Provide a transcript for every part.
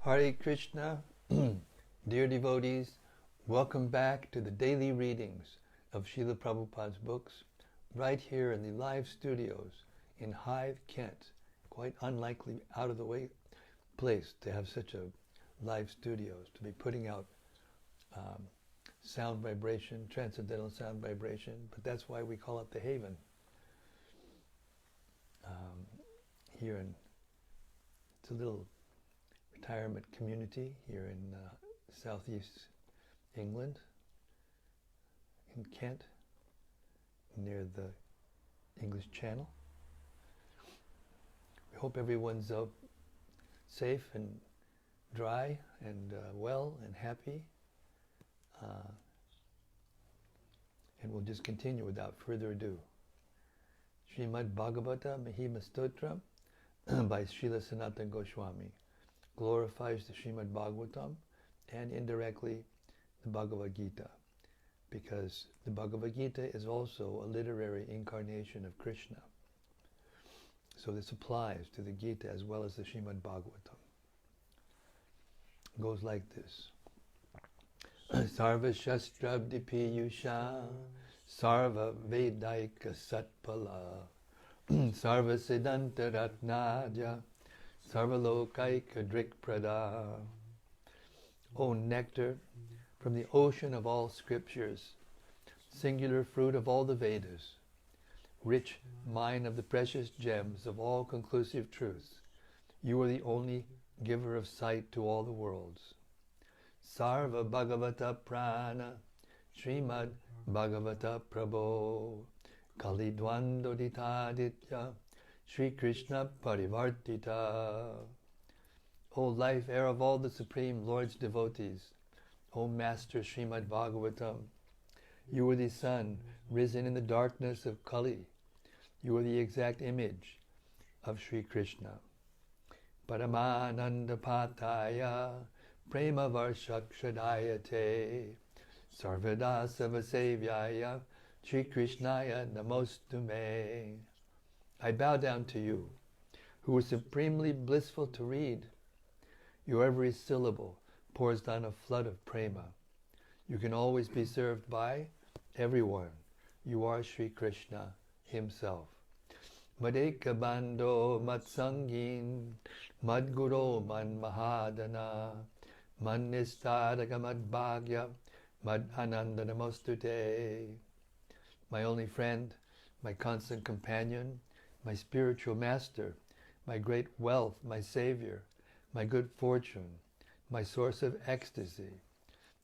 Hare Krishna, dear devotees, welcome back to the daily readings of Srila Prabhupada's books, right here in the live studios in Hythe, Kent. Quite unlikely, out of the way place to have such a live studios, to be putting out sound vibration, transcendental sound vibration, but that's why we call it the Haven. Here in, it's a little retirement community here in southeast England, in Kent, near the English Channel. We hope everyone's safe and dry and well and happy. And we'll just continue without further ado. Srimad Bhagavata Mahima Stotra by Srila Sanatana Goswami glorifies the Srimad Bhagavatam and indirectly the Bhagavad-gita, because the Bhagavad-gita is also a literary incarnation of Krishna. So this applies to the Gita as well as the Srimad Bhagavatam. It goes like this. Sarva Shastrabdi Piyusha Sarva Vedaika Satpala Sarva Siddhanta Ratnaja Sarvalokaika Drikprada. O nectar from the ocean of all scriptures, singular fruit of all the Vedas, rich mine of the precious gems of all conclusive truths, you are the only giver of sight to all the worlds. Sarva Bhagavata Prana Srimad Bhagavata Prabho Kali Dvandoditaditya Sri Krishna Parivartita. O life air of all the Supreme Lord's devotees, O Master Srimad Bhagavatam, you are the sun risen in the darkness of Kali. You are the exact image of Sri Krishna. Paramananda Pataya Prema Varshakshadayate Sarvada Savasevyaya Sri Krishnaya Namostume. I bow down to you, who are supremely blissful to read. Your every syllable pours down a flood of prema. You can always be served by everyone. You are Sri Krishna himself. Madeka Bando Matsangin Madguro Man Mahadana Man Nistadaka Mad Bhagya Mad Ananda Namostute. My only friend, my constant companion, my spiritual master, my great wealth, my savior, my good fortune, my source of ecstasy,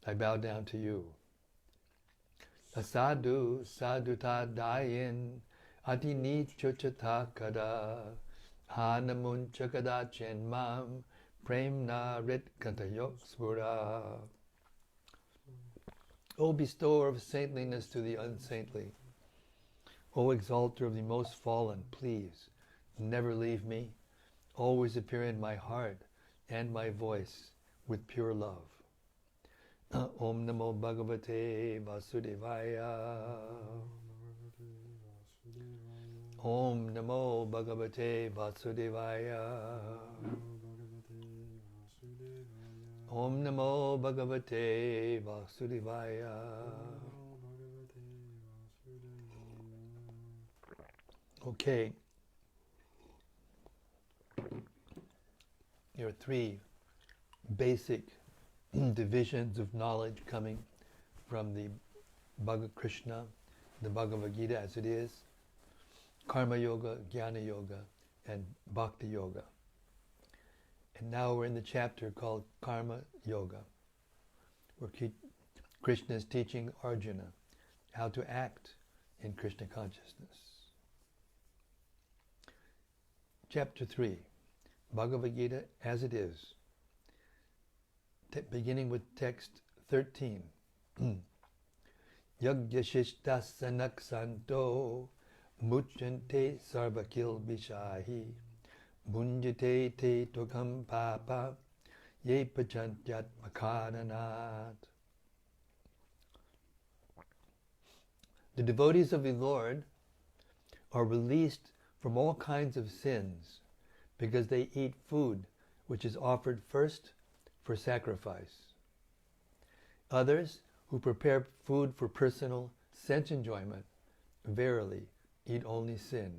I bow down to you. Asadu saduta dayin adini chochata kada hanamun chakada chenmam premna rit kantayok svura. O bestower of saintliness to the unsaintly, O exalter of the most fallen, please, never leave me. Always appear in my heart and my voice with pure love. Om Namo Bhagavate Vasudevaya. Om Namo Bhagavate Vasudevaya. Om Namo Bhagavate Vasudevaya. Okay. There are three basic divisions of knowledge coming from the Bhagavad Krishna, the Bhagavad-gita as it is, Karma Yoga, Jnana Yoga, and Bhakti Yoga. And now we're in the chapter called Karma Yoga, where Krishna is teaching Arjuna how to act in Krishna consciousness. Chapter 3, Bhagavad-gita As It Is, beginning with text 13. Yagyashishtasanaksanto muchante sarvakil vishahi bunjate te tokam papa ye pachantyat makaranat. The devotees of the Lord are released from all kinds of sins because they eat food which is offered first for sacrifice. Others who prepare food for personal sense enjoyment, verily eat only sin.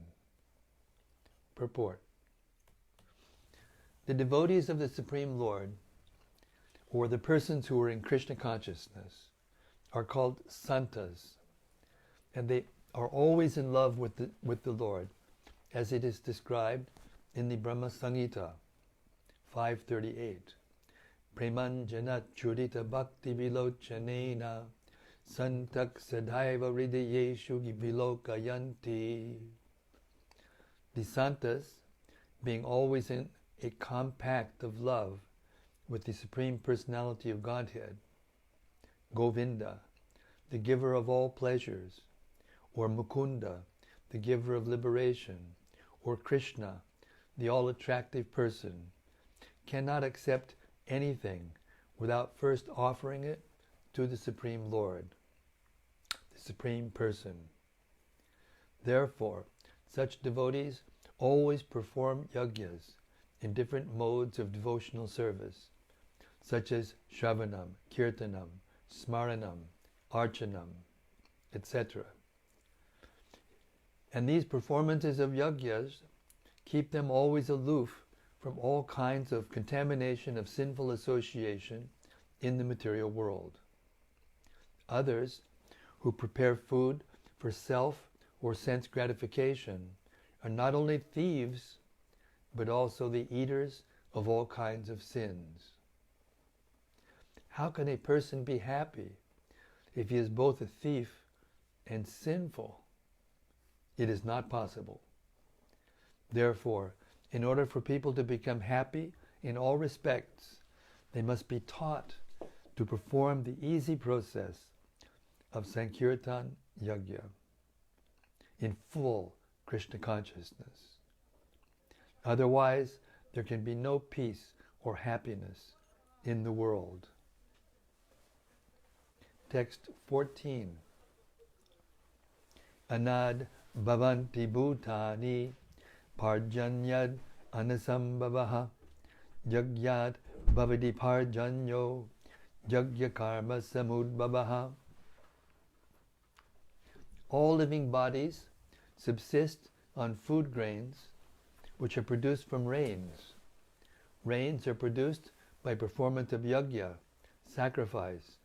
Purport. The devotees of the Supreme Lord, or the persons who are in Krishna consciousness, are called santas, and they are always in love with the Lord, as it is described in the Brahma Samhita 5:38. Premanjana churita bhakti vilochanena santak sadhaiva hridayeshu vilokayanti. The santas, being always in a compact of love with the Supreme Personality of Godhead, Govinda, the giver of all pleasures, or Mukunda, the giver of liberation, or Krishna, the all-attractive person, cannot accept anything without first offering it to the Supreme Lord, the Supreme Person. Therefore, such devotees always perform yajnas in different modes of devotional service, such as Shravanam, Kirtanam, Smaranam, Archanam, etc. And these performances of yajnas keep them always aloof from all kinds of contamination of sinful association in the material world. Others, who prepare food for self or sense gratification, are not only thieves, but also the eaters of all kinds of sins. How can a person be happy if he is both a thief and sinful? It is not possible. Therefore, in order for people to become happy in all respects, they must be taught to perform the easy process of Sankirtan Yajna in full Krishna consciousness. Otherwise, there can be no peace or happiness in the world. Text 14. Anad bhavanti bhutani parjanyad anasambhavaha jagyat bhavati parjanyo jagya karma samudbhavaha. All living bodies subsist on food grains which are produced from rains. Rains are produced by performance of yajna, sacrifice,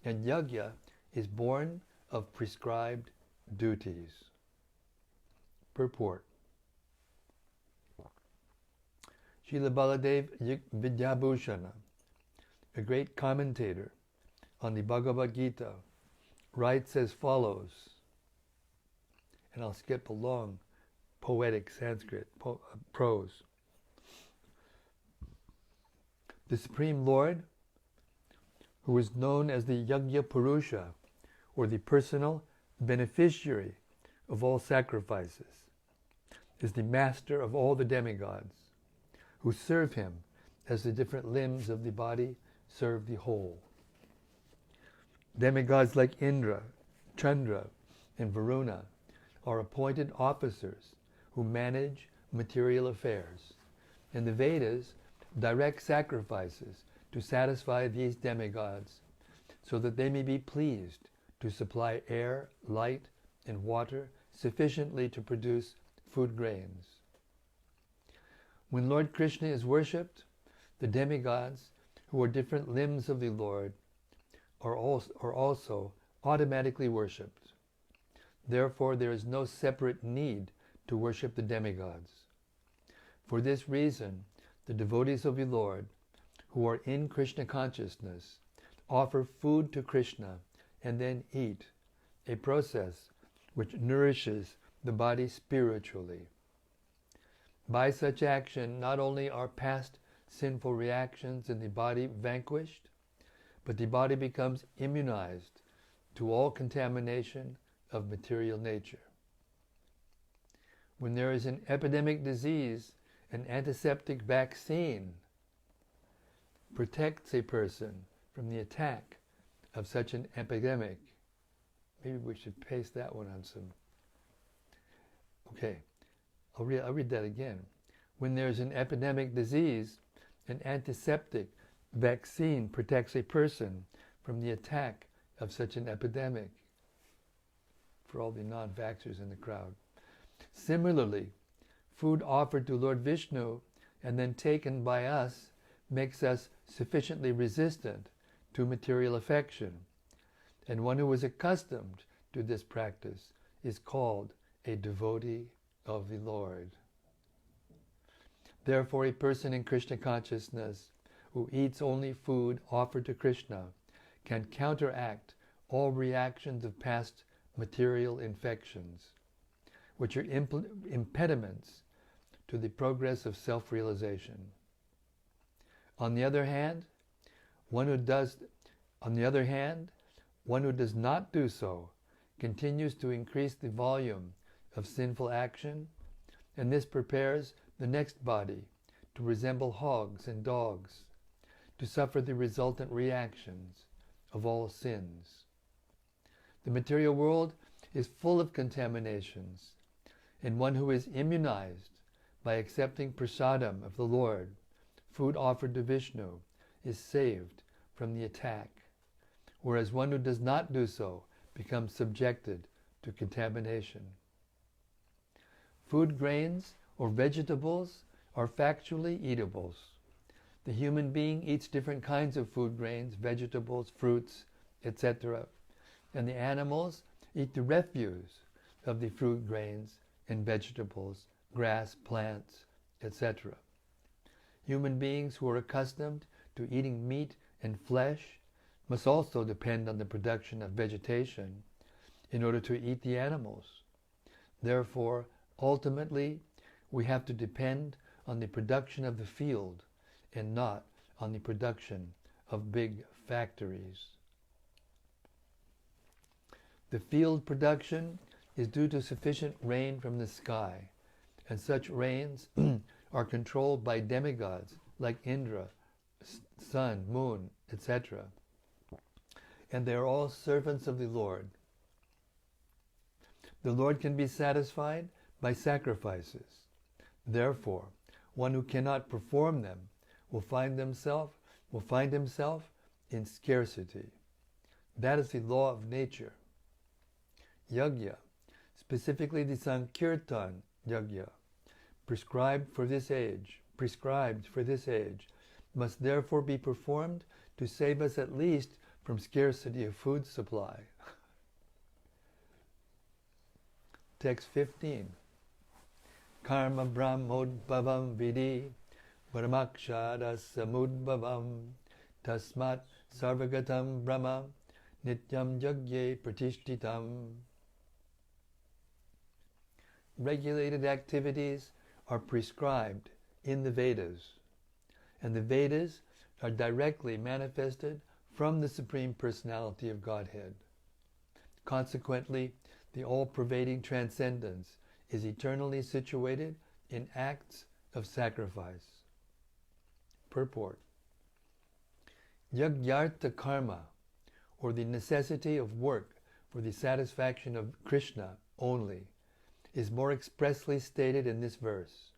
and yajna is born of prescribed duties. Purport. Srila Baladev Vidyabhushana, a great commentator on the Bhagavad-gita, writes as follows, and I'll skip a long poetic Sanskrit prose. The Supreme Lord, who is known as the Yajna Purusha, or the personal beneficiary of all sacrifices, is the master of all the demigods, who serve him as the different limbs of the body serve the whole. Demigods like Indra, Chandra, and Varuna are appointed officers who manage material affairs, and the Vedas direct sacrifices to satisfy these demigods so that they may be pleased to supply air, light, and water sufficiently to produce food grains. When Lord Krishna is worshipped, the demigods, who are different limbs of the Lord, are also automatically worshipped. Therefore, there is no separate need to worship the demigods. For this reason, the devotees of the Lord, who are in Krishna consciousness, offer food to Krishna and then eat, a process which nourishes the body spiritually. By such action, not only are past sinful reactions in the body vanquished, but the body becomes immunized to all contamination of material nature. When there is an epidemic disease, an antiseptic vaccine protects a person from the attack of such an epidemic. Maybe we should paste that one on some. Okay, I'll read that again. When there's an epidemic disease, an antiseptic vaccine protects a person from the attack of such an epidemic, for all the non-vaxxers in the crowd. Similarly, food offered to Lord Vishnu and then taken by us makes us sufficiently resistant to material affection, and one who is accustomed to this practice is called a devotee of the Lord. Therefore, a person in Krishna consciousness who eats only food offered to Krishna can counteract all reactions of past material infections, which are impediments to the progress of self-realization. On the other hand, one who does not do so continues to increase the volume of sinful action, and this prepares the next body to resemble hogs and dogs, to suffer the resultant reactions of all sins. The material world is full of contaminations, and one who is immunized by accepting prasadam of the Lord, food offered to Vishnu, is saved from the attack, whereas one who does not do so becomes subjected to contamination. Food grains or vegetables are factually eatables. The human being eats different kinds of food grains, vegetables, fruits, etc., and the animals eat the refuse of the fruit grains and vegetables, grass, plants, etc. Human beings who are accustomed to eating meat and flesh must also depend on the production of vegetation in order to eat the animals. Therefore, ultimately, we have to depend on the production of the field and not on the production of big factories. The field production is due to sufficient rain from the sky, and such rains are controlled by demigods like Indra, sun, moon, etc. And they are all servants of the Lord. The Lord can be satisfied by sacrifices. Therefore, one who cannot perform them will find himself in scarcity. That is the law of nature. Yajna, specifically the Sankirtan Yajna, prescribed for this age, must therefore be performed to save us at least from scarcity of food supply. Text 15. Karma brahmodbhavam vidi paramakshara samudbhavam tasmat sarvagatam brahma nityam yajye pratishtitam. Regulated activities are prescribed in the Vedas, and the Vedas are directly manifested from the Supreme Personality of Godhead. Consequently, the all-pervading transcendence is eternally situated in acts of sacrifice. Purport. Yagyartha karma, or the necessity of work for the satisfaction of Krishna only, is more expressly stated in this verse.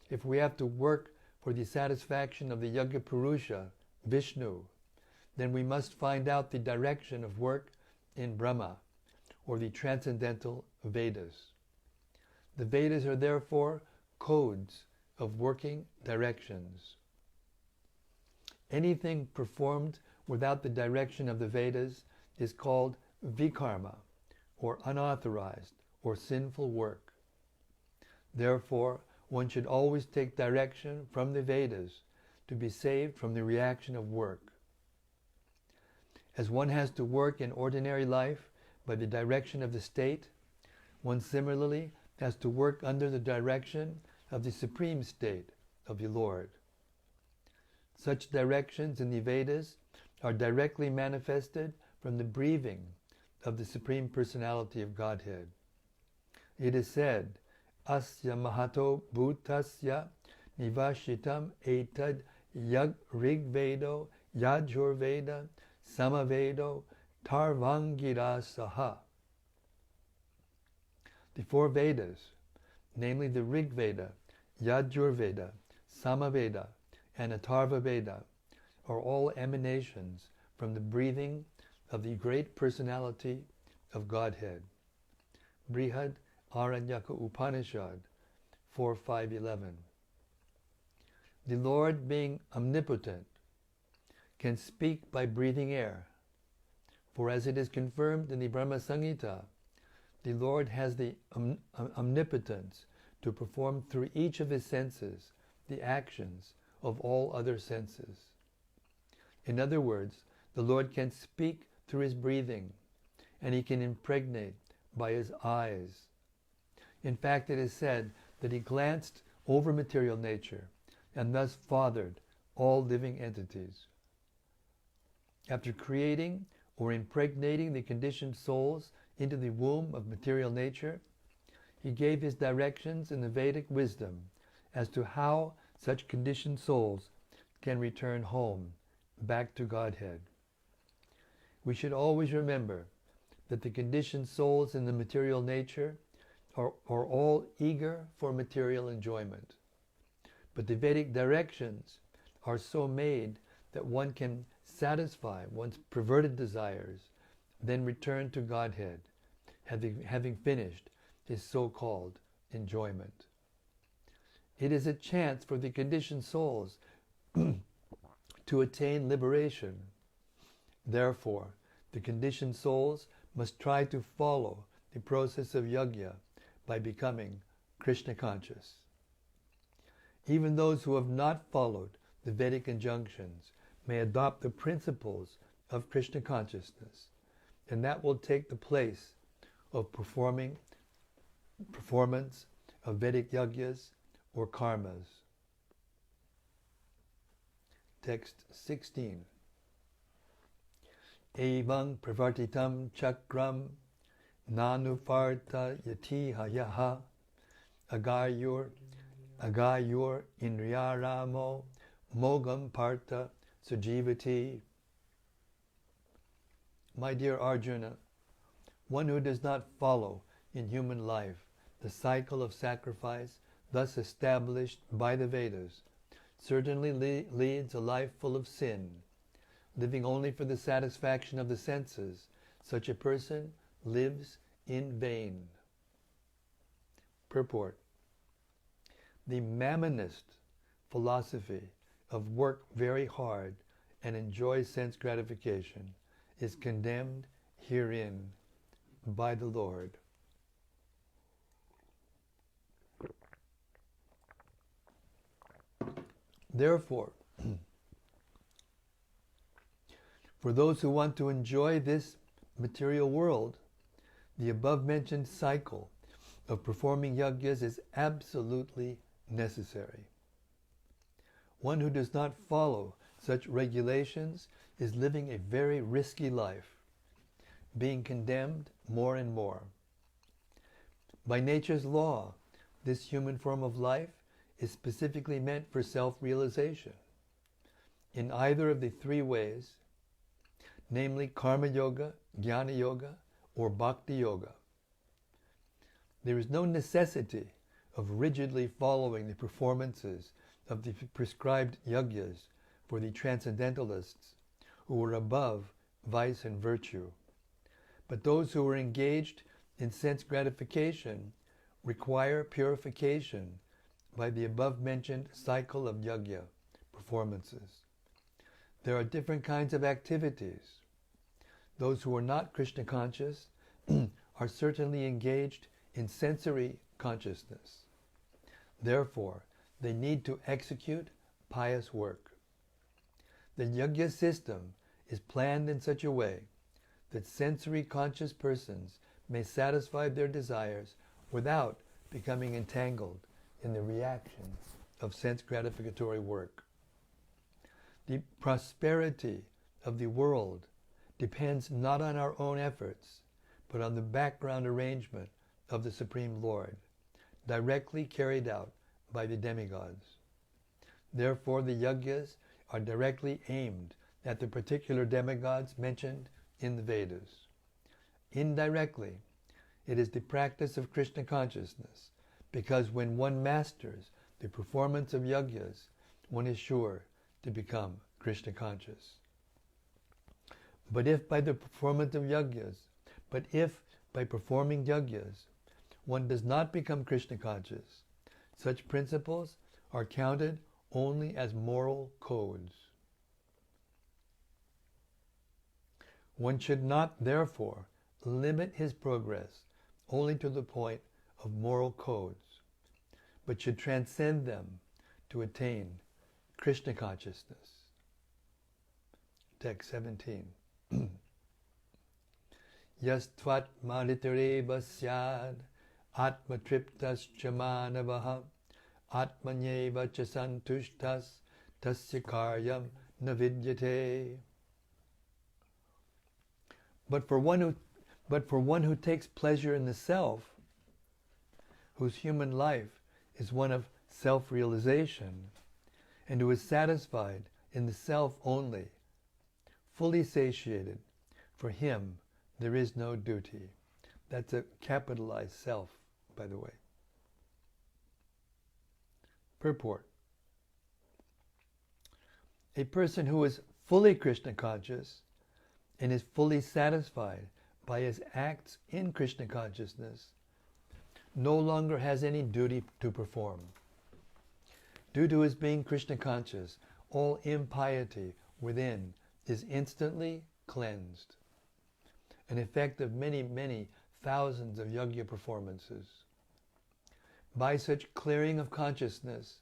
If we have to work for the satisfaction of the Yajna Purusha, Vishnu, then we must find out the direction of work in Brahma, or the transcendental Vedas. The Vedas are therefore codes of working directions. Anything performed without the direction of the Vedas is called vikarma, or unauthorized, or sinful work. Therefore, one should always take direction from the Vedas to be saved from the reaction of work. As one has to work in ordinary life by the direction of the state, one similarly has to work under the direction of the supreme state of the Lord. Such directions in the Vedas are directly manifested from the breathing of the Supreme Personality of Godhead. It is said, Asya Mahato Bhutasya Nivashitam Etad Yag Rigvedo Yajurveda Samavedo Tarvangira Saha. The four Vedas, namely the Rig Veda, Yajurveda, Samaveda, and Atharva Veda, are all emanations from the breathing of the great personality of Godhead. Brihad Aranyaka Upanishad 4.5.11. The Lord, being omnipotent, can speak by breathing air. For as it is confirmed in the Brahma Samhita, the Lord has the omnipotence to perform through each of his senses the actions of all other senses. In other words, the Lord can speak through his breathing, and he can impregnate by his eyes. In fact, it is said that he glanced over material nature and thus fathered all living entities. After creating or impregnating the conditioned souls into the womb of material nature, he gave his directions in the Vedic wisdom as to how such conditioned souls can return home, back to Godhead. We should always remember that the conditioned souls in the material nature are all eager for material enjoyment. But the Vedic directions are so made that one can satisfy one's perverted desires, then return to Godhead, having finished his so-called enjoyment. It is a chance for the conditioned souls to attain liberation. Therefore, the conditioned souls must try to follow the process of yajna by becoming Krishna conscious. Even those who have not followed the Vedic injunctions may adopt the principles of Krishna consciousness, and that will take the place of performance of Vedic yajnas or karmas. Text 16. Evam pravartitam chakram nanuparta yati hayaha agayur indriyaramo mogam parta sujivati. My dear Arjuna, one who does not follow in human life the cycle of sacrifice thus established by the Vedas certainly leads a life full of sin. Living only for the satisfaction of the senses, such a person lives in vain. Purport. The Mammonist philosophy of work very hard and enjoy sense gratification is condemned herein by the Lord. Therefore, for those who want to enjoy this material world, the above-mentioned cycle of performing yajnas is absolutely necessary. One who does not follow such regulations is living a very risky life, being condemned more and more. By nature's law, this human form of life is specifically meant for self-realization. In either of the three ways, namely Karma Yoga, Jnana Yoga, or Bhakti Yoga, there is no necessity of rigidly following the performances of the prescribed yajnas for the transcendentalists who are above vice and virtue. But those who are engaged in sense gratification require purification by the above-mentioned cycle of yajna performances. There are different kinds of activities. Those who are not Krishna conscious are certainly engaged in sensory consciousness. Therefore, they need to execute pious work. The yajna system is planned in such a way that sensory conscious persons may satisfy their desires without becoming entangled in the reaction of sense gratificatory work. The prosperity of the world depends not on our own efforts, but on the background arrangement of the Supreme Lord, directly carried out by the demigods. Therefore, the yajnas are directly aimed at the particular demigods mentioned in the Vedas. Indirectly, it is the practice of Krishna consciousness, because when one masters the performance of yajnas, one is sure to become Krishna conscious. But if by performing yagyas, one does not become Krishna conscious, such principles are counted only as moral codes. One should not, therefore, limit his progress only to the point of moral codes, but should transcend them to attain Krishna consciousness. Text 17. Yas tvat maritareva syad atma triptas chamanavaha atmanyeva cha santushtas tasya karyam navidyate. But for one who takes pleasure in the self, whose human life is one of self-realization, and who is satisfied in the self only, fully satiated, for him there is no duty. That's a capitalized self, by the way. Purport. A person who is fully Krishna conscious and is fully satisfied by his acts in Krishna consciousness no longer has any duty to perform. Due to his being Krishna conscious, all impiety within is instantly cleansed, an effect of many, many thousands of yajna performances. By such clearing of consciousness,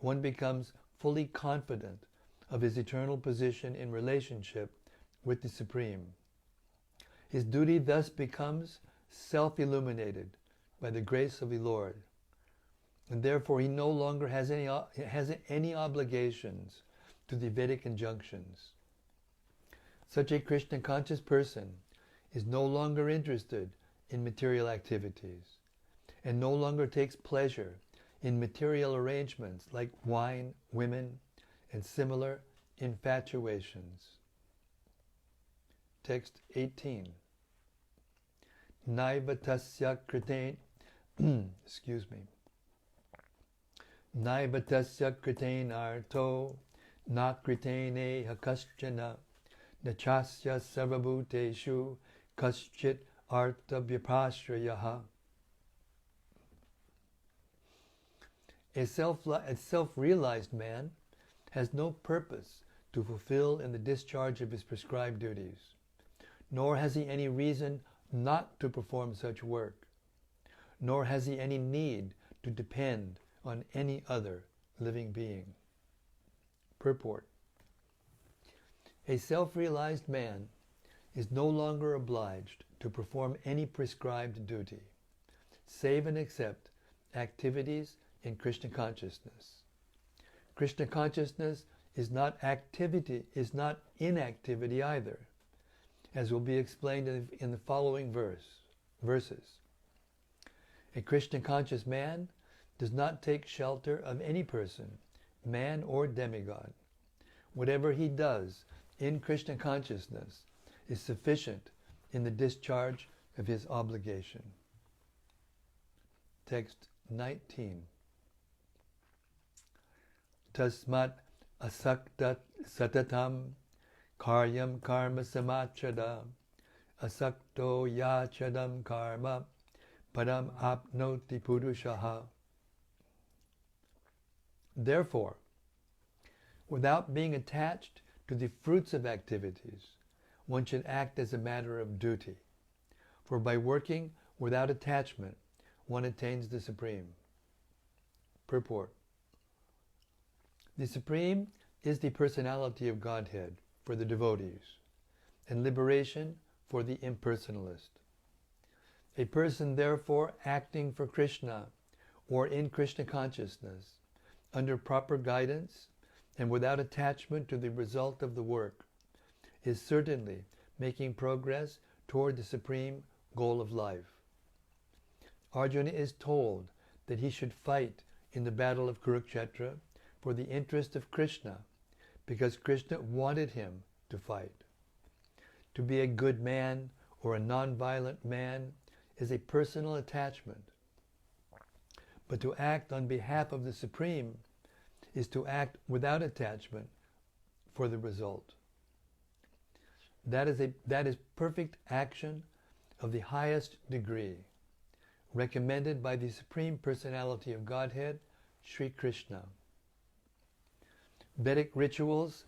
one becomes fully confident of his eternal position in relationship with the Supreme. His duty thus becomes self-illuminated by the grace of the Lord, and therefore he no longer has any obligations to the Vedic injunctions. Such a Krishna conscious person is no longer interested in material activities and no longer takes pleasure in material arrangements like wine, women, and similar infatuations. Text 18. Naiva tasya kritein Naiva tasya kritein arto na kritene hakaschana nachasya sarvabhuteshu kaschit artha vyapasrayaha. A self-realized man has no purpose to fulfill in the discharge of his prescribed duties, nor has he any reason not to perform such work, nor has he any need to depend on any other living being. Purport. A self-realized man is no longer obliged to perform any prescribed duty, save and except activities in Krishna consciousness. Krishna consciousness is not inactivity either, as will be explained in the following verses. A Krishna conscious man does not take shelter of any person, man or demigod. Whatever he does in Krishna consciousness is sufficient in the discharge of his obligation. Text 19. Tasmat asakta satatam karyam karma samachada asakto yachadam karma padam apnoti purushaha. Therefore, without being attached to the fruits of activities, one should act as a matter of duty. For by working without attachment, one attains the Supreme. Purport. The Supreme is the personality of Godhead for the devotees, and liberation for the impersonalist. A person, therefore, acting for Krishna or in Krishna consciousness, under proper guidance and without attachment to the result of the work, is certainly making progress toward the supreme goal of life. Arjuna is told that he should fight in the battle of Kurukshetra for the interest of Krishna, because Krishna wanted him to fight. To be a good man or a non-violent man is a personal attachment. But to act on behalf of the Supreme is to act without attachment for the result. That is perfect action of the highest degree, recommended by the Supreme Personality of Godhead, Sri Krishna. Vedic rituals,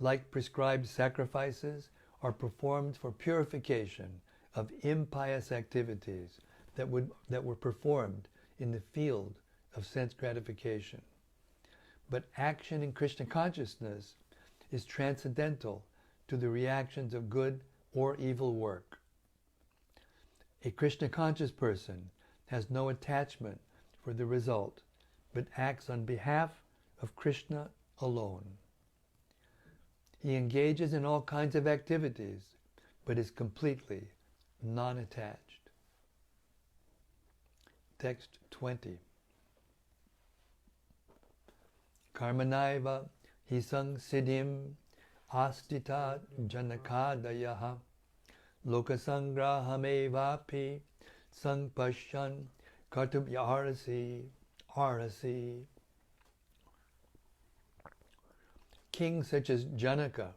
like prescribed sacrifices, are performed for purification of impious activities that were performed in the field of sense gratification. But action in Krishna consciousness is transcendental to the reactions of good or evil work. A Krishna conscious person has no attachment for the result, but acts on behalf of Krishna alone. He engages in all kinds of activities, but is completely non-attached. Text 20. Karmanaiva hisang siddhim astita janakadayaha lokasangrahamevapi sangpashyan kartubyarasi. Kings such as Janaka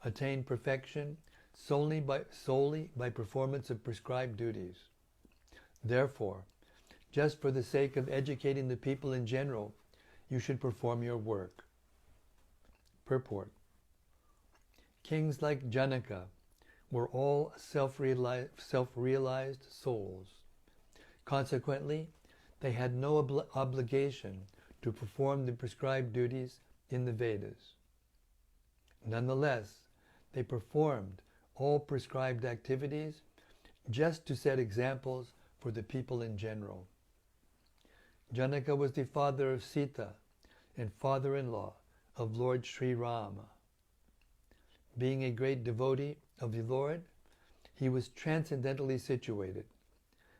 attain perfection solely by performance of prescribed duties. Therefore, just for the sake of educating the people in general, you should perform your work. Purport. Kings like Janaka were all self-realized souls. Consequently, they had no obligation to perform the prescribed duties in the Vedas. Nonetheless, they performed all prescribed activities just to set examples for the people in general. Janaka was the father of Sita and father-in-law of Lord Sri Rama. Being a great devotee of the Lord, he was transcendentally situated,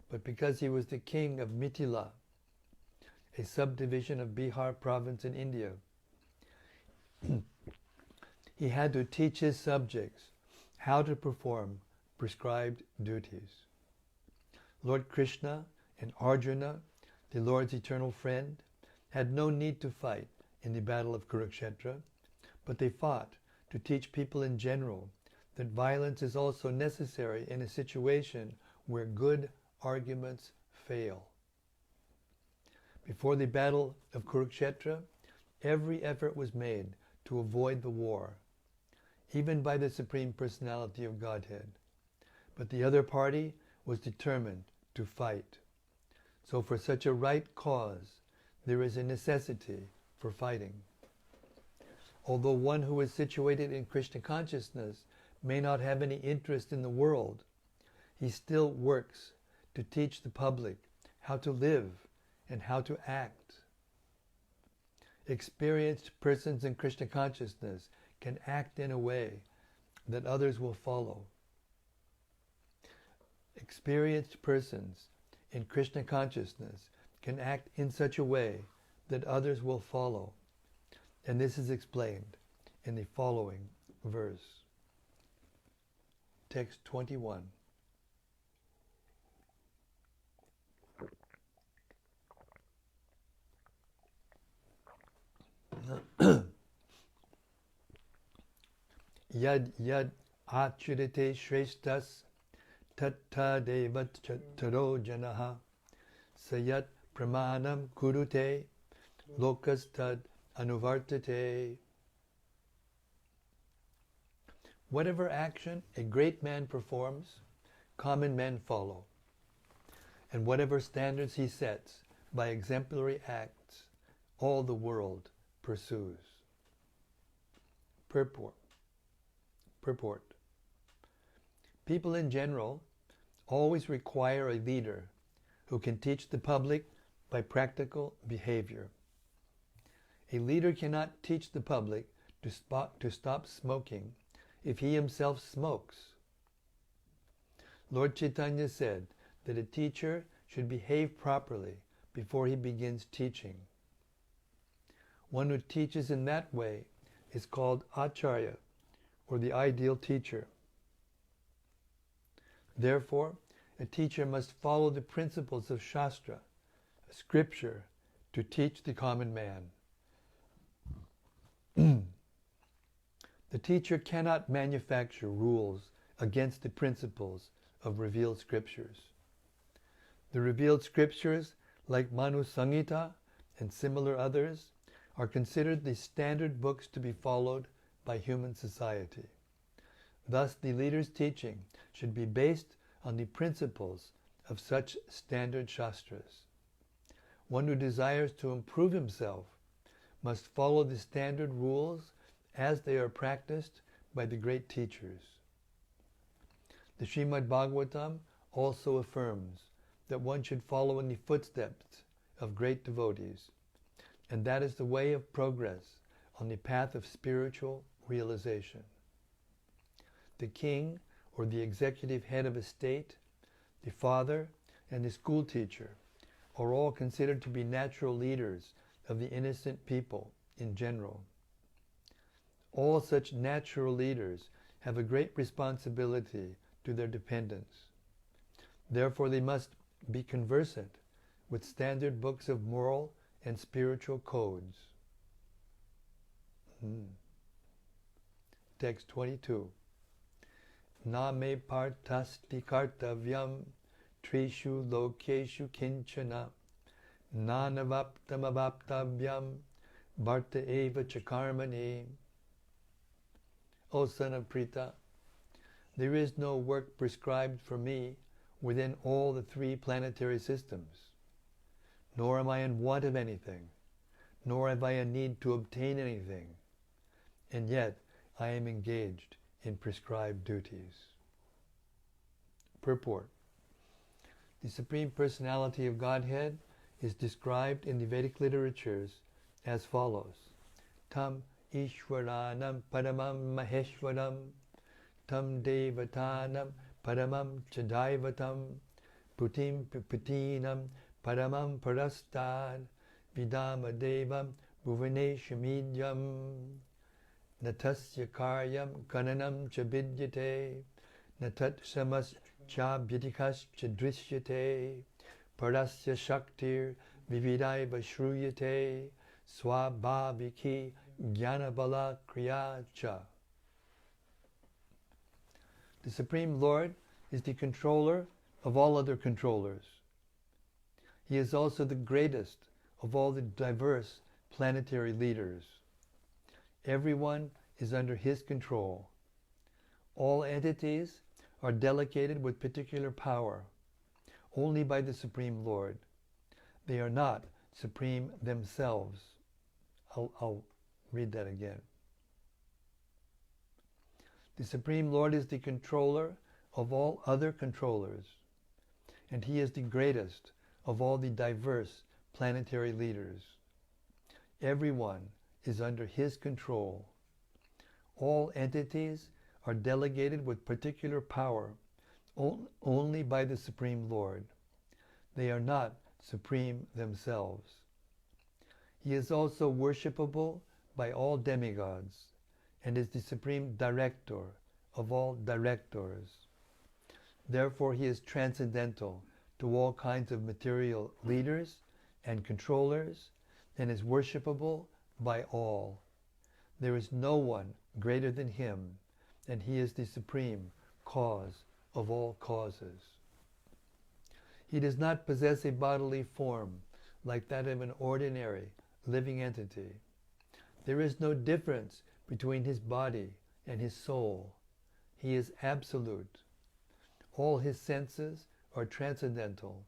but because he was the king of Mithila, a subdivision of Bihar province in India, he had to teach his subjects how to perform prescribed duties. Lord Krishna and Arjuna, the Lord's eternal friend, had no need to fight in the battle of Kurukshetra, but they fought to teach people in general that violence is also necessary in a situation where good arguments fail. Before the battle of Kurukshetra, every effort was made to avoid the war, even by the Supreme Personality of Godhead. But the other party was determined to fight. So for such a right cause, there is a necessity for fighting. Although one who is situated in Krishna consciousness may not have any interest in the world, he still works to teach the public how to live and how to act. Experienced persons in Krishna consciousness can act in a way that others will follow. Experienced persons in Krishna consciousness can act in such a way that others will follow. And this is explained in the following verse. Text 21. Yad yad achyudate shreshtas tatta devat taro janaha sayat pramanam kurute lokas tad anuvartate. Whatever action a great man performs, common men follow. And whatever standards he sets by exemplary acts, all the world pursues. Purport. People in general always require a leader who can teach the public by practical behavior. A leader cannot teach the public to stop smoking if he himself smokes. Lord Chaitanya said that a teacher should behave properly before he begins teaching. One who teaches in that way is called Ācārya, or the ideal teacher. Therefore, a teacher must follow the principles of Shastra, scripture, to teach the common man. A teacher cannot manufacture rules against the principles of revealed scriptures. The revealed scriptures, like Manu Samhita and similar others, are considered the standard books to be followed by human society. Thus, the leader's teaching should be based on the principles of such standard shastras. One who desires to improve himself must follow the standard rules as they are practiced by the great teachers. The Srimad Bhagavatam also affirms that one should follow in the footsteps of great devotees, and that is the way of progress on the path of spiritual realization. The king or the executive head of a state, the father, and the school teacher are all considered to be natural leaders of the innocent people in general. All such natural leaders have a great responsibility to their dependents. Therefore, they must be conversant with standard books of moral and spiritual codes. Text 22. Na me partasti kartavyam trishu lokeshu kinchana nanavaptam avaptavyam bharta eva chakarmani. O son of Prita, there is no work prescribed for me within all the three planetary systems, nor am I in want of anything, nor have I a need to obtain anything, and yet I am engaged in prescribed duties. Purport. The Supreme Personality of Godhead is described in the Vedic literatures as follows. Tam Ishwaranam Paramam Maheshwaram Tam Devatanam Paramam Chadaivatam Putim Putinam Paramam Parastad Vidama Devam Bhuvaneshamidyam Natasya Karyam Kananam Chabidyate Natat Samas Chabhyatikas Chadrishyate Parasya Shaktir Vividaiva Shruyate Swabhaviki Jnanabala Kriyacha. The Supreme Lord is the controller of all other controllers. He is also the greatest of all the diverse planetary leaders. Everyone is under his control. All entities are delegated with particular power only by the Supreme Lord. They are not supreme themselves. I'll read that again. The Supreme Lord is the controller of all other controllers, and he is the greatest of all the diverse planetary leaders. Everyone is under his control. All entities are delegated with particular power only by the Supreme Lord. They are not supreme themselves. He is also worshipable by all demigods and is the supreme director of all directors. Therefore, he is transcendental to all kinds of material leaders and controllers and is worshipable by all. There is no one greater than him, and he is the supreme cause of all causes. He does not possess a bodily form like that of an ordinary living entity. There is no difference between his body and his soul. He is absolute. All his senses are transcendental.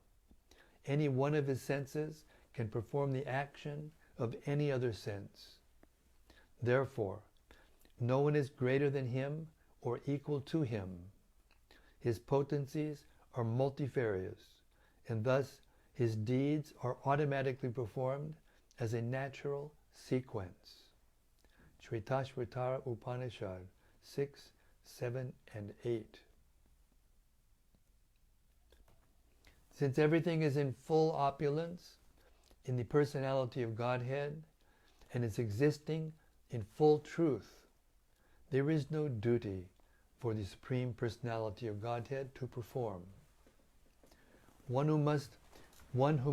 Any one of his senses can perform the action of any other sense. Therefore, no one is greater than him or equal to him. His potencies are multifarious, and thus his deeds are automatically performed as a natural sequence. Shvetashvatara Upanishad 6, 7, and 8. Since everything is in full opulence in the personality of Godhead and is existing in full truth, there is no duty for the Supreme Personality of Godhead to perform. One who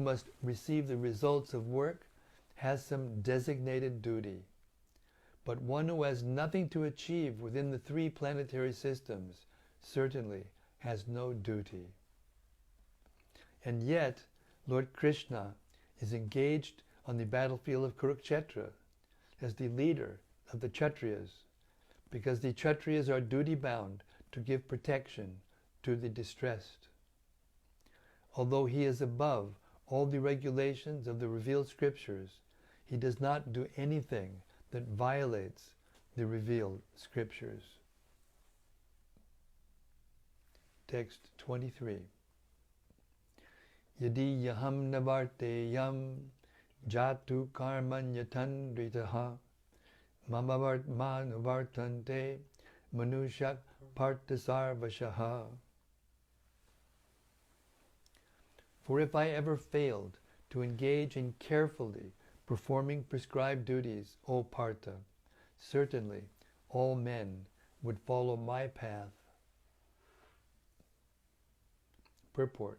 must receive the results of work has some designated duty. but one who has nothing to achieve within the 3 planetary systems certainly has no duty. And yet, Lord Krishna is engaged on the battlefield of Kurukshetra as the leader of the Kshatriyas, because the Kshatriyas are duty-bound to give protection to the distressed. Although he is above all the regulations of the revealed scriptures, he does not do anything that violates the revealed scriptures. Text 23. Yadi yaham navarteyam jatu karmanyatandritaha mamavartmanuvartante manushak partasarvashaha. For if I ever failed to engage in carefully performing prescribed duties, O Partha, certainly all men would follow my path. Purport.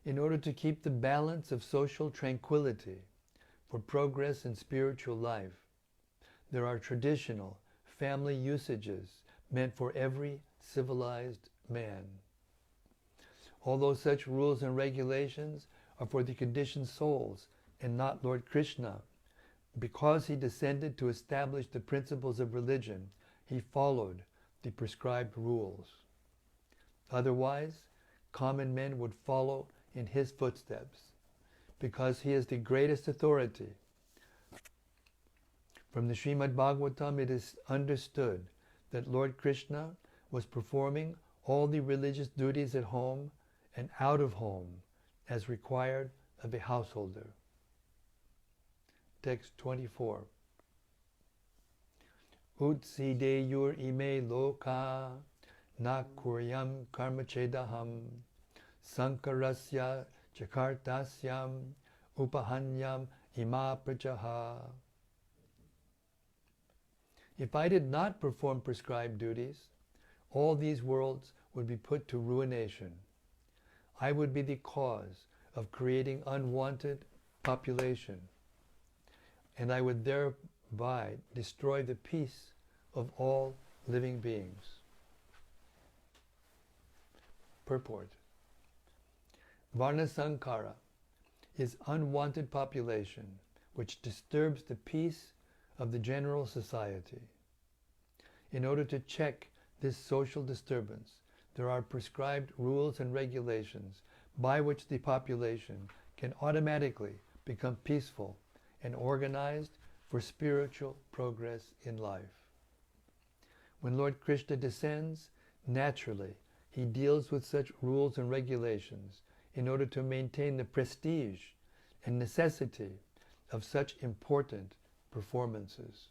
In order to keep the balance of social tranquility for progress in spiritual life, there are traditional family usages meant for every civilized man. Although such rules and regulations are for the conditioned souls and not Lord Krishna, because he descended to establish the principles of religion, he followed the prescribed rules. Otherwise, common men would follow in his footsteps, because he is the greatest authority. From the Srimad Bhagavatam it is understood that Lord Krishna was performing all the religious duties at home and out of home as required of a householder. Text 24. Utsideyur ime loka na kuryam karmachedaham sankarasya chakartasyam upahanyam ima prajaha. If I did not perform prescribed duties, all these worlds would be put to ruination. I would be the cause of creating unwanted population, and I would thereby destroy the peace of all living beings. Purport. Varna Sankara is unwanted population which disturbs the peace of the general society. In order to check this social disturbance, there are prescribed rules and regulations by which the population can automatically become peaceful and organized for spiritual progress in life. When Lord Krishna descends, naturally he deals with such rules and regulations in order to maintain the prestige and necessity of such important performances.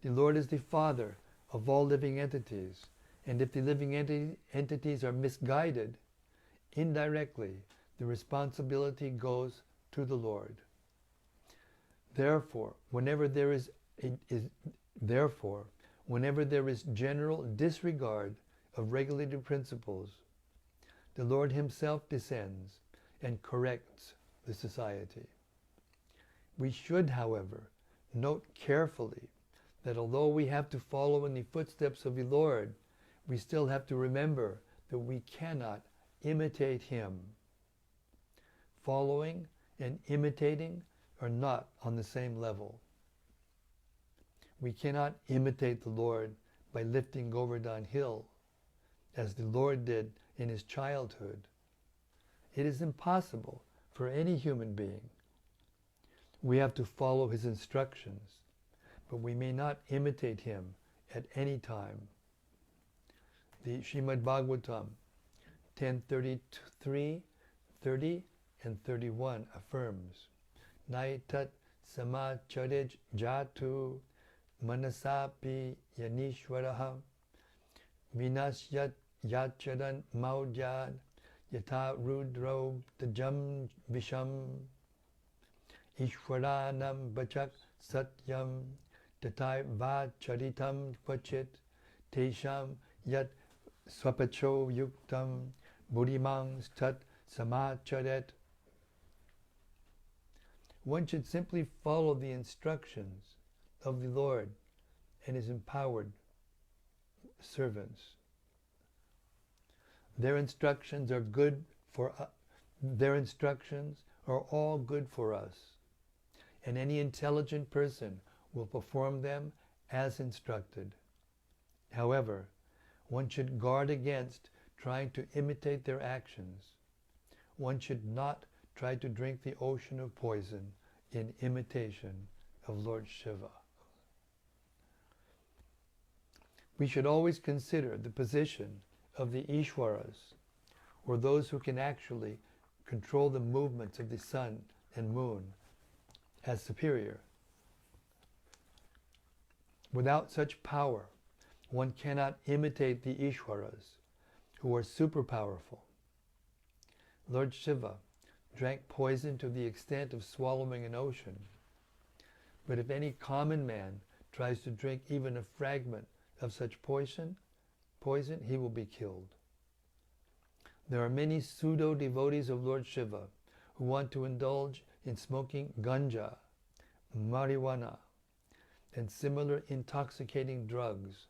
The Lord is the Father of all living entities, and if the living entities are misguided, indirectly the responsibility goes to the Lord. Therefore, whenever there is general disregard of regulated principles, the Lord himself descends and corrects the society. We should, however, note carefully that although we have to follow in the footsteps of the Lord, we still have to remember that we cannot imitate him. Following and imitating are not on the same level. We cannot imitate the Lord by lifting Govardhan Hill, as the Lord did in his childhood. It is impossible for any human being. We have to follow his instructions, but we may not imitate him at any time. The Srimad Bhagavatam 10:33, 30, and 31 affirms, Naitat samacharij jatu manasapi yanishwaraha vinasyat yacharan maujad yata rudro tajam visham ishwaranam bachak satyam tatai vacharitam kvachit tesham yat swapacho yuktam buddhimang tat samacharet. one should simply follow the instructions of the Lord and His empowered servants. Their instructions are good for their instructions are all good for us, and any intelligent person will perform them as instructed. However, one should guard against trying to imitate their actions. One should not try to drink the ocean of poison in imitation of Lord Shiva. We should always consider the position of the Ishwaras, or those who can actually control the movements of the sun and moon, as superior. Without such power, one cannot imitate the Ishwaras, who are super powerful. Lord Shiva drank poison to the extent of swallowing an ocean. But if any common man tries to drink even a fragment of such poison, he will be killed. There are many pseudo-devotees of Lord Shiva who want to indulge in smoking ganja, marijuana, and similar intoxicating drugs,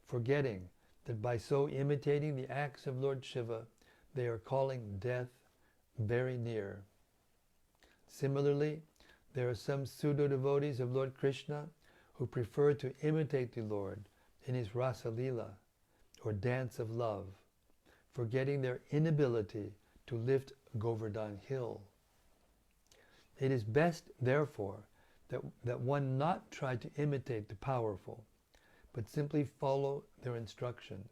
forgetting that by so imitating the acts of Lord Shiva, they are calling death very near. Similarly, there are some pseudo-devotees of Lord Krishna who prefer to imitate the Lord in his Rasa Lila, or dance of love, forgetting their inability to lift Govardhan Hill. It is best, therefore, that one not try to imitate the powerful, but simply follow their instructions.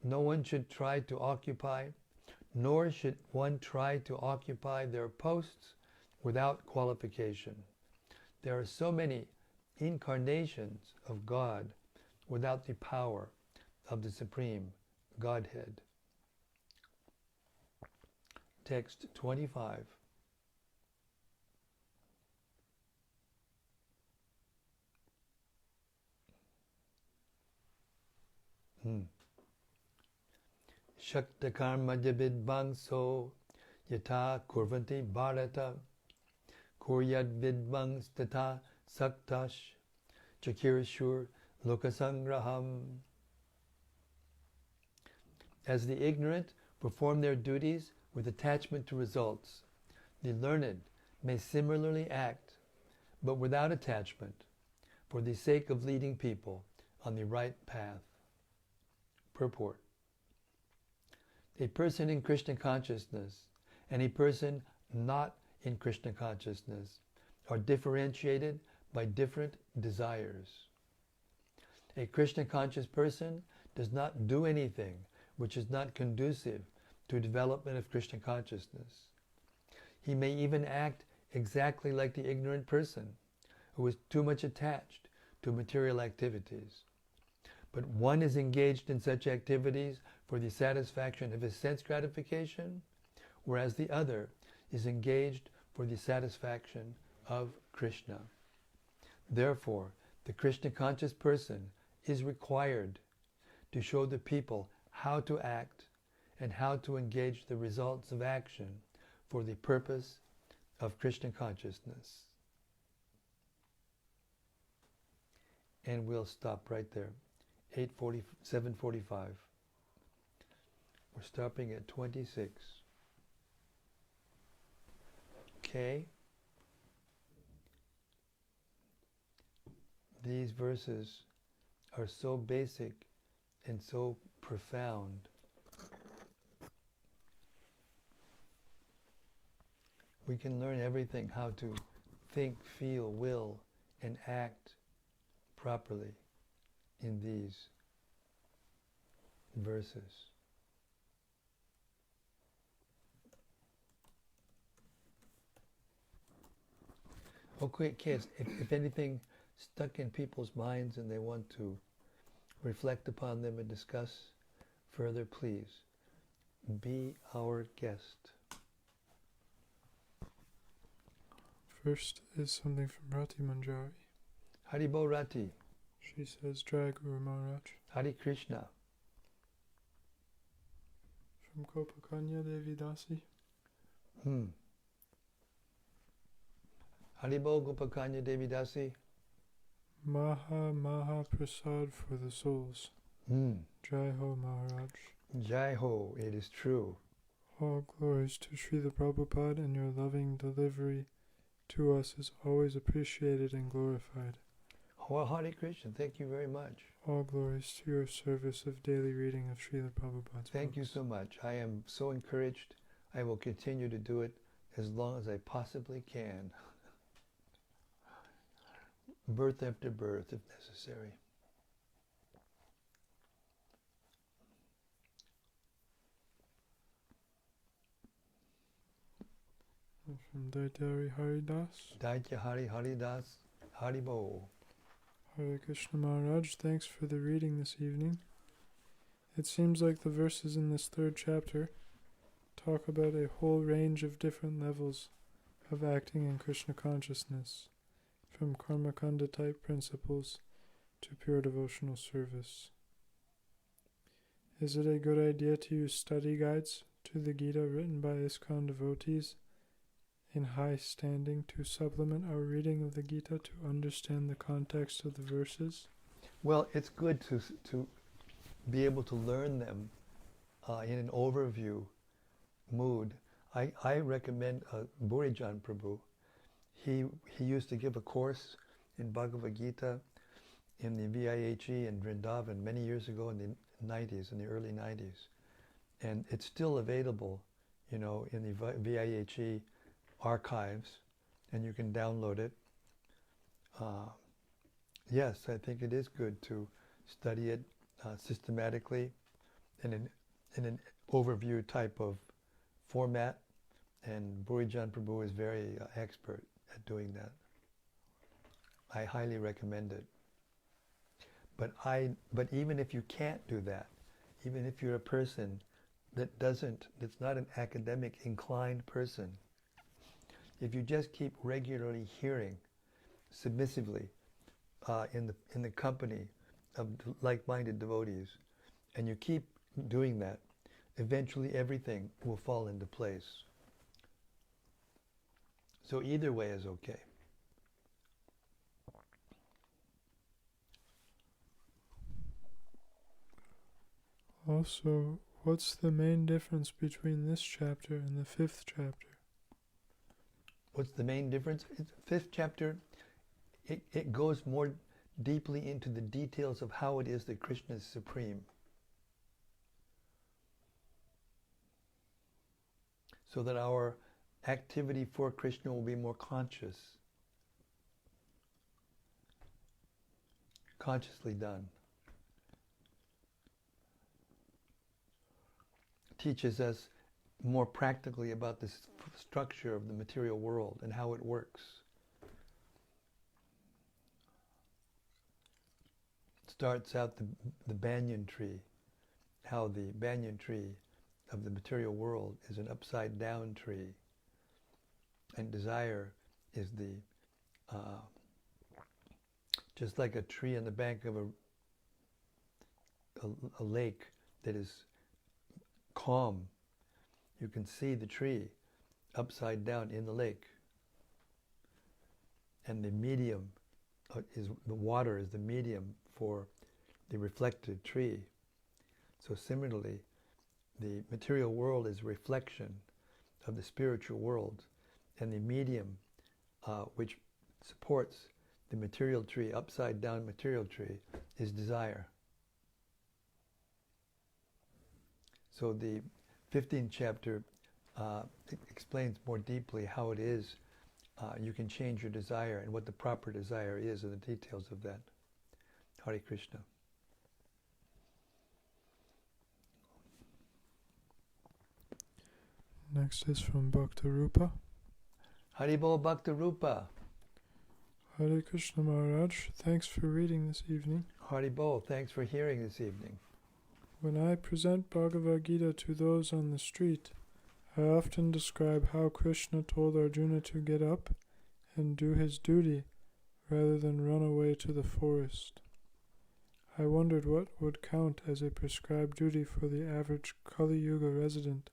No one should try to occupy, nor should one try to occupy their posts without qualification. There are so many incarnations of God without the power of the Supreme Godhead. Text 25. Shaktakarma jabid bangso yata kurvanti bharata kuryad vidbangs tata saktash chakirashur lokasangraham. As the ignorant perform their duties with attachment to results, the learned may similarly act, but without attachment, for the sake of leading people on the right path. Purport. A person in Krishna consciousness and a person not in Krishna consciousness are differentiated by different desires. A Krishna conscious person does not do anything which is not conducive to development of Krishna consciousness. He may even act exactly like the ignorant person who is too much attached to material activities. But one is engaged in such activities for the satisfaction of his sense gratification, whereas the other is engaged for the satisfaction of Krishna. Therefore, the Krishna conscious person is required to show the people how to act and how to engage the results of action for the purpose of Krishna consciousness. And we'll stop right there. 7:45. We're stopping at 26. Okay? These verses are so basic and so profound. We can learn everything, how to think, feel, will, and act properly in these verses. Okay, if anything stuck in people's minds and they want to reflect upon them and discuss further, please be our guest. First is something from Rati Manjari. Haribo Rati. She says, Jai Guru Maharaj. Hare Krishna. From Kopakanya Devi Dasi. Haribo Gopakanya Devi Dasi. Maha Prasad for the souls. Jai Ho Maharaj. Jai Ho, it is true. All glories to Srila Prabhupada, and your loving delivery to us is always appreciated and glorified. Well, Hare Krishna, thank you very much. All glories to your service of daily reading of Srila Prabhupada's Thank you books. so much. I am so encouraged. I will continue to do it as long as I possibly can. Birth after birth, if necessary. From Daitari Haridas. Daitya Hari Haridas Haribo. Hare Krishna Maharaj, thanks for the reading this evening. It seems like the verses in this third chapter talk about a whole range of different levels of acting in Krishna consciousness, from karmakanda type principles to pure devotional service. Is it a good idea to use study guides to the Gita written by ISKCON devotees in high standing to supplement our reading of the Gita to understand the context of the verses? Well, it's good to be able to learn them in an overview mood. I recommend Burijan Prabhu. He used to give a course in Bhagavad-gita in the VIHE in Vrindavan many years ago in the 90s, in the early 90s. And it's still available, in the VIHE archives, and you can download it. Yes, I think it is good to study it systematically in an overview type of format, and Burijan Prabhu is very expert at doing that. I highly recommend it. But even if you can't do that, even if you're a person that's not an academic inclined person, if you just keep regularly hearing submissively in the company of like-minded devotees, and you keep doing that, eventually everything will fall into place. So either way is okay. Also, what's the main difference between this chapter and the fifth chapter? What's the main difference? Fifth chapter, it goes more deeply into the details of how it is that Krishna is supreme. So that our activity for Krishna will be more consciously done. Teaches us more practically about the structure of the material world and how it works. It starts out the banyan tree, how the banyan tree of the material world is an upside down tree, and desire is just like a tree on the bank of a lake that is calm. You can see the tree upside down in the lake, and the medium is the water is the medium for the reflected tree. So similarly, the material world is a reflection of the spiritual world, and the medium which supports the material tree, upside down material tree, is desire. So the 15th chapter explains more deeply how it is you can change your desire and what the proper desire is and the details of that. Hare Krishna. Next is from Bhakta-rupa. Haribol Bhakta-rupa. Hare Krishna Maharaj, thanks for reading this evening. Haribol, thanks for hearing this evening. When I present Bhagavad-gita to those on the street, I often describe how Krishna told Arjuna to get up and do his duty rather than run away to the forest. I wondered what would count as a prescribed duty for the average Kali Yuga resident,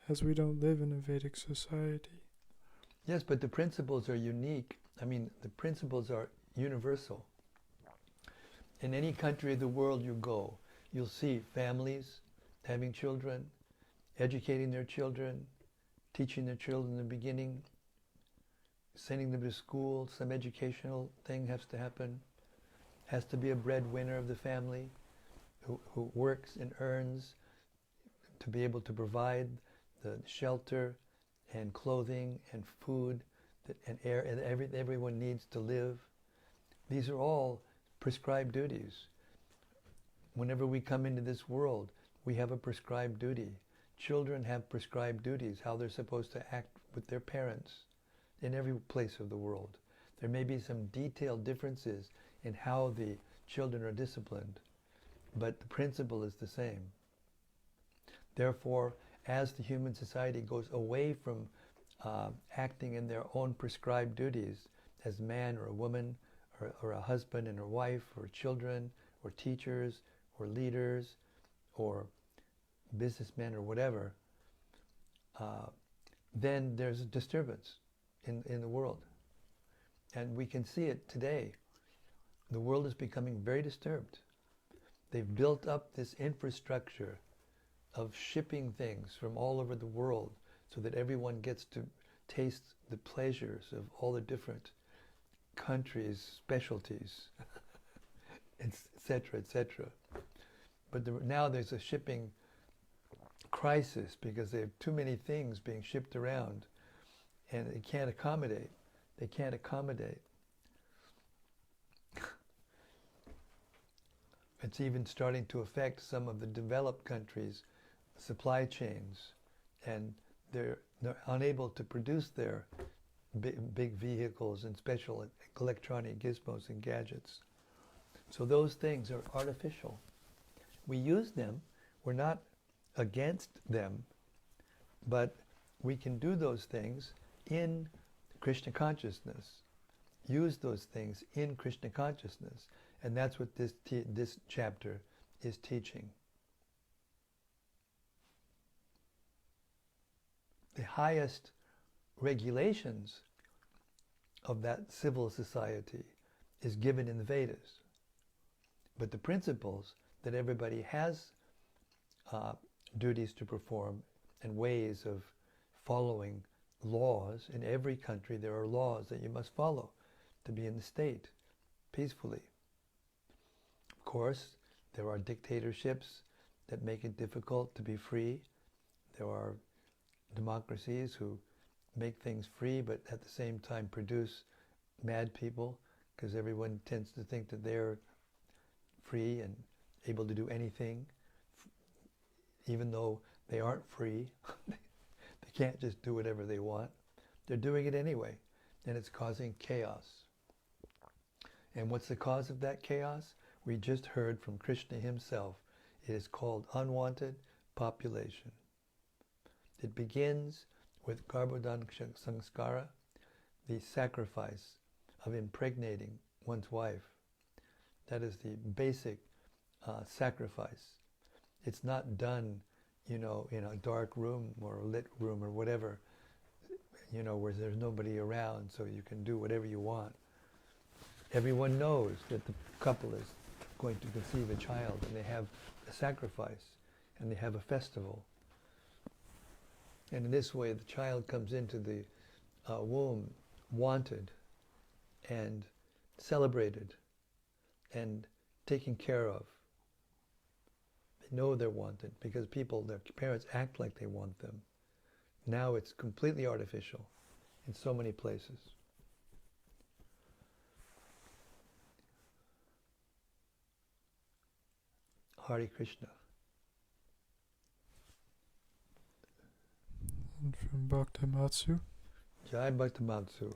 as we don't live in a Vedic society. Yes, but the principles are unique I mean, the principles are universal. In any country of the world you go, you'll see families having children, educating their children, teaching their children in the beginning, sending them to school. Some educational thing has to happen. Has to be a breadwinner of the family who works and earns to be able to provide the shelter and clothing and food and air and everyone needs to live. These are all prescribed duties. Whenever we come into this world, we have a prescribed duty. Children have prescribed duties, how they're supposed to act with their parents in every place of the world. There may be some detailed differences in how the children are disciplined, but the principle is the same. Therefore, as the human society goes away from acting in their own prescribed duties as man or a woman or a husband and a wife or children or teachers or leaders or businessmen or whatever, then there's a disturbance in the world. And we can see it today. The world is becoming very disturbed. They've built up this infrastructure of shipping things from all over the world so that everyone gets to taste the pleasures of all the different countries' specialties, etc., etc. But now there's a shipping crisis because they have too many things being shipped around and they can't accommodate. They can't accommodate. It's even starting to affect some of the developed countries' supply chains, and they're unable to produce their big vehicles and special electronic gizmos and gadgets. So those things are artificial. We use them. We're not against them, but we can do those things in Krishna consciousness. Use those things in Krishna consciousness. And that's what this chapter is teaching. The highest regulations of that civil society is given in the Vedas. But the principles that everybody has duties to perform and ways of following laws, in every country there are laws that you must follow to be in the state peacefully. Of course, there are dictatorships that make it difficult to be free. There are democracies who make things free but at the same time produce mad people because everyone tends to think that they're free and able to do anything even though they aren't free. They can't just do whatever they want. They're doing it anyway, and it's causing chaos. And what's the cause of that chaos? We just heard from Krishna himself. It is called unwanted population. It begins with Garbhodhan Sanskara, the sacrifice of impregnating one's wife. That is the basic sacrifice. It's not done, in a dark room or a lit room or whatever, where there's nobody around so you can do whatever you want. Everyone knows that the couple is going to conceive a child and they have a sacrifice and they have a festival. And in this way the child comes into the womb wanted and celebrated and taken care of. They know they're wanted because their parents act like they want them. Now it's completely artificial in so many places. Hare Krishna. And from Bhaktimatsu. Jai Bhaktimatsu.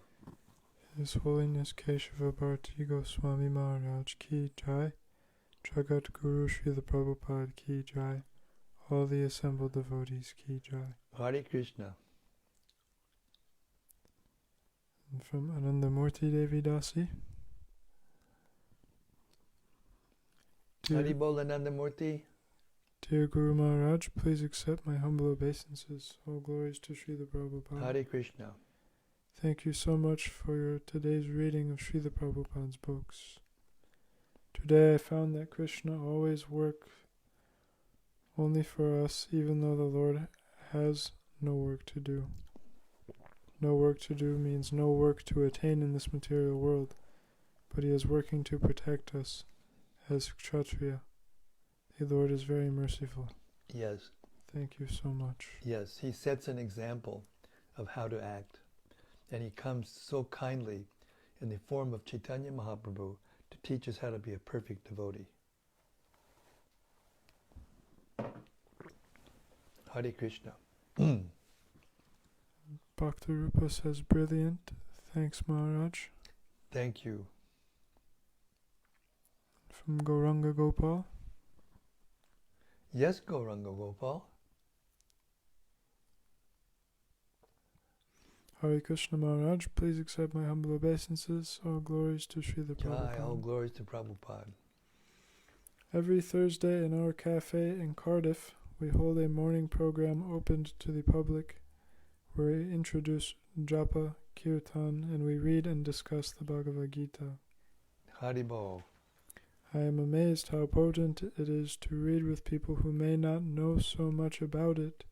His Holiness Keshava Bharati Goswami Maharaj Ki Jai. Jagat Guru Srila Prabhupada Ki Jai. All the assembled devotees Ki Jai. Hare Krishna. And from Anandamurti Devi Dasi. Hari Bol Anandamurti. Dear Guru Maharaj, please accept my humble obeisances. All glories to Srila Prabhupada. Hare Krishna. Thank you so much for today's reading of Srila Prabhupada's books. Today I found that Krishna always works only for us, even though the Lord has no work to do. No work to do means no work to attain in this material world, but He is working to protect us as Kshatriya. The Lord is very merciful. Yes. Thank you so much. Yes, He sets an example of how to act. And He comes so kindly in the form of Chaitanya Mahaprabhu to teach us how to be a perfect devotee. Hare Krishna. Bhaktirupa says, brilliant. Thanks, Maharaj. Thank you. From Gauranga Gopal. Yes, Gauranga Gopal. Hare Krishna Maharaj, please accept my humble obeisances. All glories to Srila Prabhupada. All glories to Prabhupada. Every Thursday in our cafe in Cardiff, we hold a morning program opened to the public where we introduce japa, kirtan, and we read and discuss the Bhagavad-gita. Haribol. I am amazed how potent it is to read with people who may not know so much about it,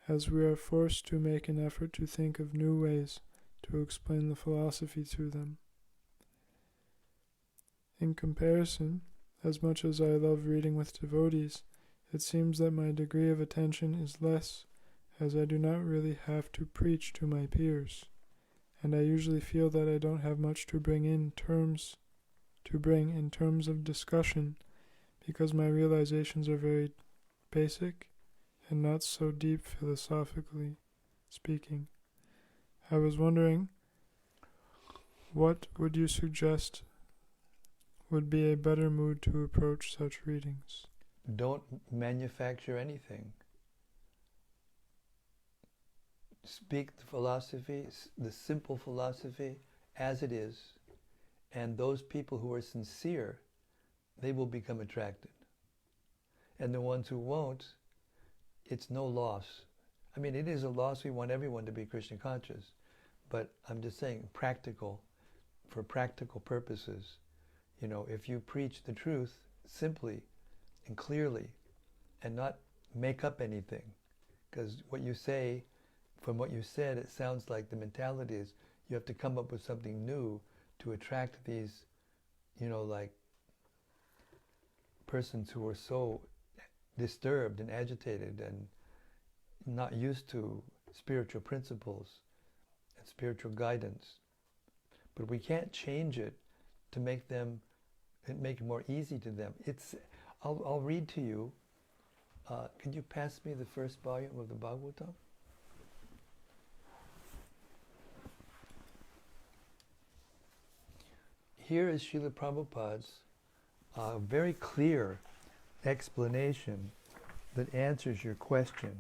as we are forced to make an effort to think of new ways to explain the philosophy to them. In comparison, as much as I love reading with devotees, it seems that my degree of attention is less, as I do not really have to preach to my peers, and I usually feel that I don't have much to bring in terms of discussion, because my realizations are very basic and not so deep philosophically speaking. I was wondering, what would you suggest would be a better mood to approach such readings? Don't manufacture anything. Speak the philosophy, the simple philosophy, as it is, and those people who are sincere, they will become attracted. And the ones who won't, it's no loss. I mean, it is a loss. We want everyone to be Krishna conscious. But I'm just saying, for practical purposes, if you preach the truth simply and clearly and not make up anything, because what you say, from what you said, it sounds like the mentality is you have to come up with something new to attract these, like persons who are so disturbed and agitated and not used to spiritual principles and spiritual guidance. But we can't change it to make it more easy to them. I'll read to you. Can you pass me the first volume of the Bhagavatam? Here is Srila Prabhupada's very clear explanation that answers your question.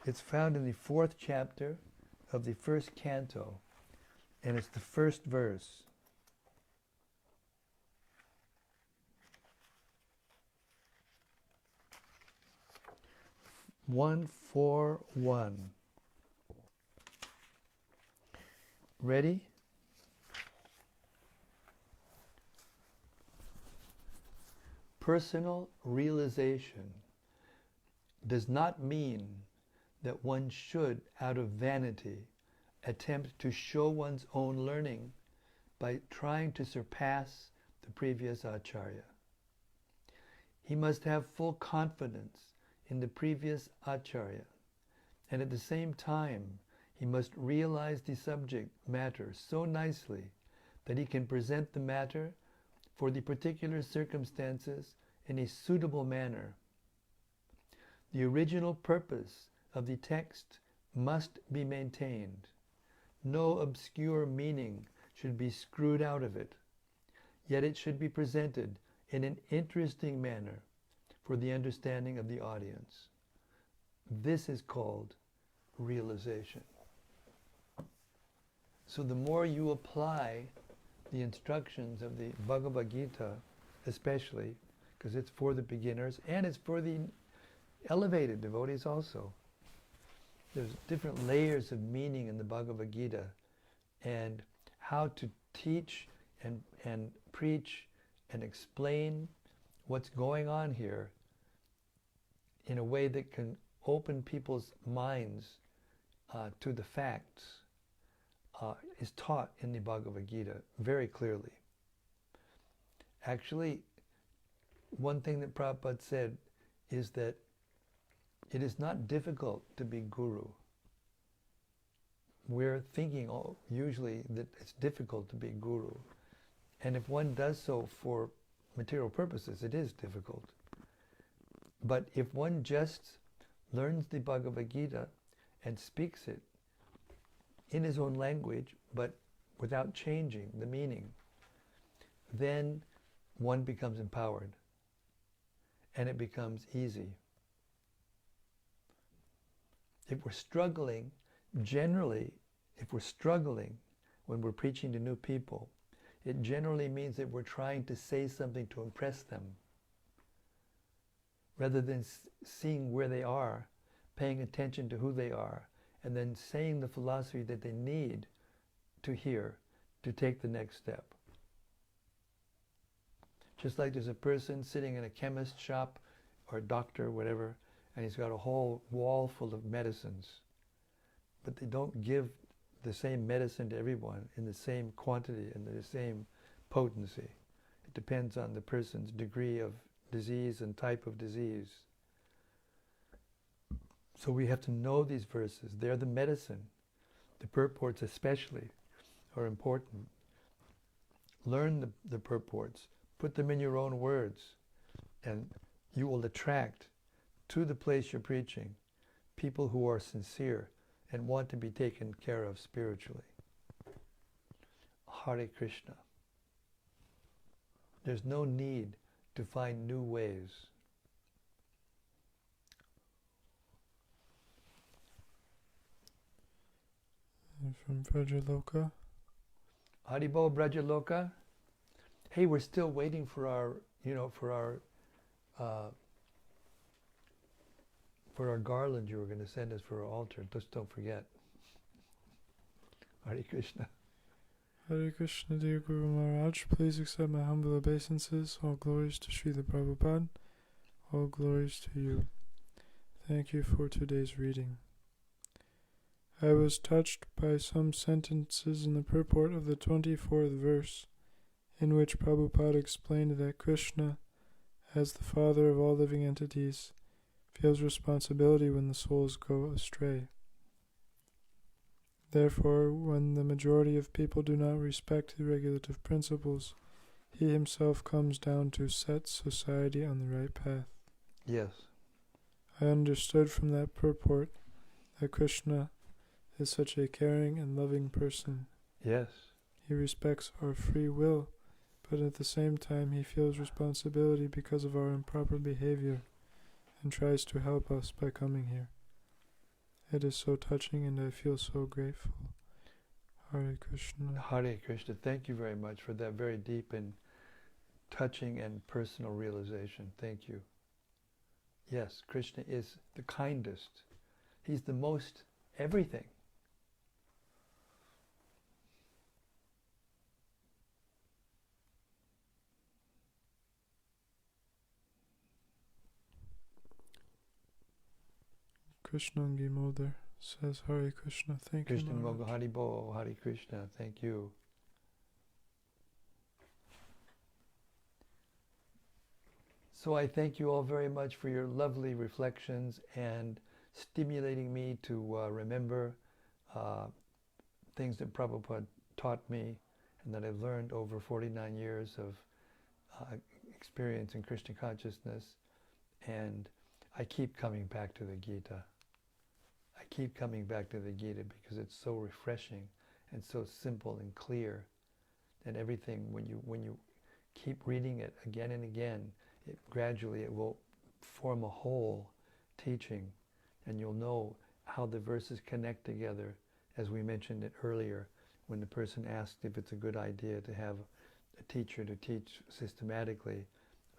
It's found in the 4th chapter of the 1st canto, and it's the first verse. One, 4, 1. Ready? Personal realization does not mean that one should, out of vanity, attempt to show one's own learning by trying to surpass the previous Ācārya. He must have full confidence in the previous Ācārya, and at the same time, he must realize the subject matter so nicely that he can present the matter for the particular circumstances in a suitable manner. The original purpose of the text must be maintained. No obscure meaning should be screwed out of it, yet it should be presented in an interesting manner for the understanding of the audience. This is called realization. So the more you apply the instructions of the Bhagavad-gita, especially, because it's for the beginners and it's for the elevated devotees also. there's different layers of meaning in the Bhagavad-gita, and how to teach and preach and explain what's going on here in a way that can open people's minds to the facts is taught in the Bhagavad-gita very clearly. Actually, one thing that Prabhupada said is that it is not difficult to be guru. We're thinking usually that it's difficult to be guru. And if one does so for material purposes, it is difficult. But if one just learns the Bhagavad-gita and speaks it in his own language, but without changing the meaning, then one becomes empowered. And it becomes easy. If we're struggling, generally, if we're struggling when we're preaching to new people, it generally means that we're trying to say something to impress them, rather than seeing where they are, paying attention to who they are, and then saying the philosophy that they need to hear to take the next step. Just like there's a person sitting in a chemist shop or a doctor, whatever, and he's got a whole wall full of medicines, but they don't give the same medicine to everyone in the same quantity and the same potency. It depends on the person's degree of disease and type of disease. So we have to know these verses. They're the medicine. The purports especially are important. Learn the purports. Put them in your own words, and you will attract to the place you're preaching people who are sincere and want to be taken care of spiritually. Hare Krishna. There's no need to find new ways. And from Brajaloka. Haribo Brajaloka. Hey, we're still waiting for our garland you were going to send us for our altar. Just don't forget. Hare Krishna. Hare Krishna, dear Guru Maharaj, please accept my humble obeisances. All glories to Srila Prabhupada. All glories to you. Thank you for today's reading. I was touched by some sentences in the purport of the 24th verse, in which Prabhupada explained that Krishna, as the father of all living entities, feels responsibility when the souls go astray. Therefore, when the majority of people do not respect the regulative principles, he himself comes down to set society on the right path. Yes. I understood from that purport that Krishna is such a caring and loving person. Yes. He respects our free will, but at the same time he feels responsibility because of our improper behavior and tries to help us by coming here. It is so touching and I feel so grateful. Hare Krishna. Hare Krishna. Thank you very much for that very deep and touching and personal realization. Thank you. Yes, Krishna is the kindest. He's the most everything. Krishnangi Modar says Hare Krishna. Thank Krishna you, Moga Maharaj. Haribo, Hare Krishna. Thank you. So I thank you all very much for your lovely reflections and stimulating me to remember things that Prabhupada taught me and that I've learned over 49 years of experience in Krishna consciousness. And I keep coming back to the Gita. I keep coming back to the Gita because it's so refreshing and so simple and clear. And everything, when you keep reading it again and again, gradually it will form a whole teaching, and you'll know how the verses connect together, as we mentioned it earlier, when the person asked if it's a good idea to have a teacher to teach systematically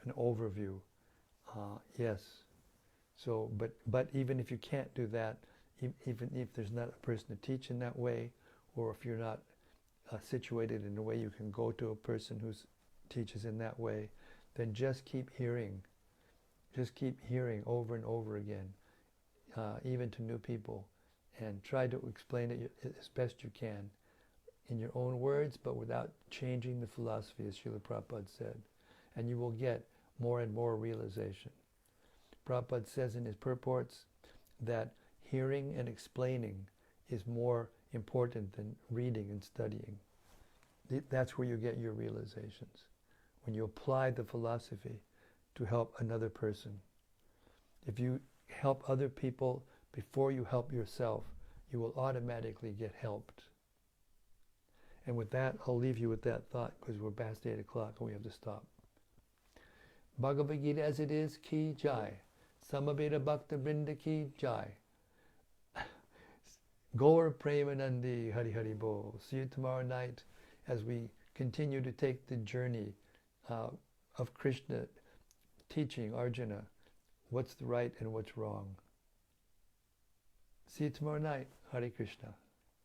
an overview. Yes. So, but even if you can't do that, even if there's not a person to teach in that way, or if you're not situated in a way you can go to a person who teaches in that way, then just keep hearing. Just keep hearing over and over again, even to new people, and try to explain it as best you can in your own words, but without changing the philosophy, as Srila Prabhupada said. And you will get more and more realization. Prabhupada says in his purports that hearing and explaining is more important than reading and studying. That's where you get your realizations, when you apply the philosophy to help another person. If you help other people before you help yourself, you will automatically get helped. And with that, I'll leave you with that thought, because we're past 8 o'clock and we have to stop. Bhagavad-gita As It Is, Ki Jai. Samaveta Bhakta Vrinda Ki Jai. Gaur Premanandi Hari Hari Bol. See you tomorrow night as we continue to take the journey of Krishna teaching Arjuna what's the right and what's wrong. See you tomorrow night. Hare Krishna.